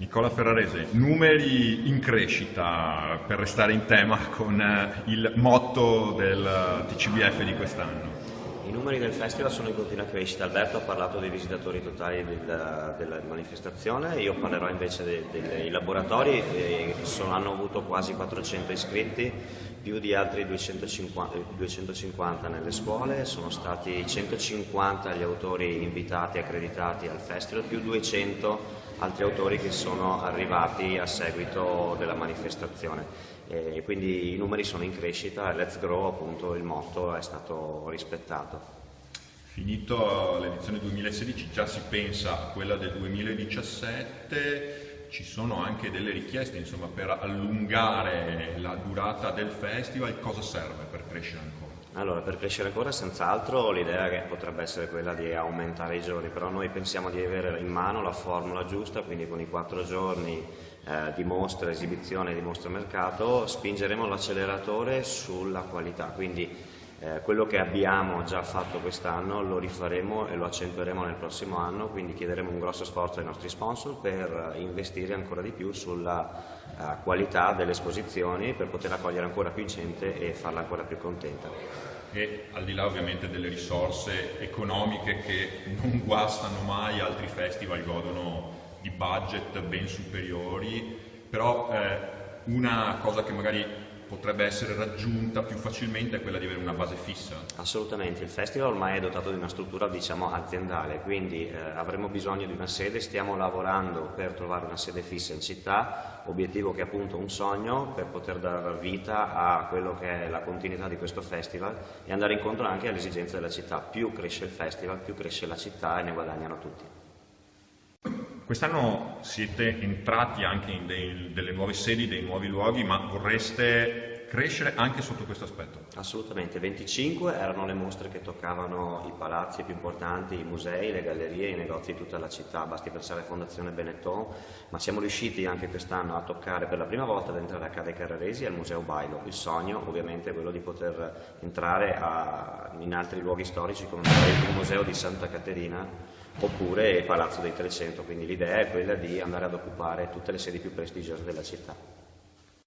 Nicola Ferrarese, numeri in crescita per restare in tema con il motto del TCBF di quest'anno. I numeri del festival sono in continua crescita. Alberto ha parlato dei visitatori totali della manifestazione, io parlerò invece dei laboratori, hanno avuto quasi 400 iscritti, più di altri 250 nelle scuole, sono stati 150 gli autori invitati accreditati al festival, più 200 altri autori che sono arrivati a seguito della manifestazione. Quindi i numeri sono in crescita e Let's Grow, appunto, il motto è stato rispettato. Finito l'edizione 2016 già si pensa a quella del 2017, ci sono anche delle richieste insomma, per allungare la durata del festival. Cosa serve per crescere ancora? Allora, per crescere ancora senz'altro l'idea che potrebbe essere quella di aumentare i giorni, però noi pensiamo di avere in mano la formula giusta, quindi con i 4 giorni di mostra, esibizione, di mostra mercato, spingeremo l'acceleratore sulla qualità, quindi quello che abbiamo già fatto quest'anno lo rifaremo e lo accentueremo nel prossimo anno, quindi chiederemo un grosso sforzo ai nostri sponsor per investire ancora di più sulla qualità delle esposizioni per poter accogliere ancora più gente e farla ancora più contenta. E al di là ovviamente delle risorse economiche che non guastano mai, altri festival godono di budget ben superiori, però una cosa che magari potrebbe essere raggiunta più facilmente è quella di avere una base fissa. Assolutamente, il festival ormai è dotato di una struttura, diciamo, aziendale, quindi avremo bisogno di una sede, stiamo lavorando per trovare una sede fissa in città, obiettivo che è appunto un sogno per poter dar vita a quello che è la continuità di questo festival e andare incontro anche alle esigenze della città. Più cresce il festival, più cresce la città e ne guadagnano tutti. Quest'anno siete entrati anche in delle nuove sedi, dei nuovi luoghi, ma vorreste crescere anche sotto questo aspetto? Assolutamente, 25 erano le mostre che toccavano i palazzi più importanti, i musei, le gallerie, i negozi di tutta la città, basti pensare a Fondazione Benetton, ma siamo riusciti anche quest'anno a toccare per la prima volta ad entrare a Cade Carraresi e al Museo Bailo. Il sogno ovviamente è quello di poter entrare in altri luoghi storici come il Museo di Santa Caterina oppure il Palazzo dei 300, quindi l'idea è quella di andare ad occupare tutte le sedi più prestigiose della città.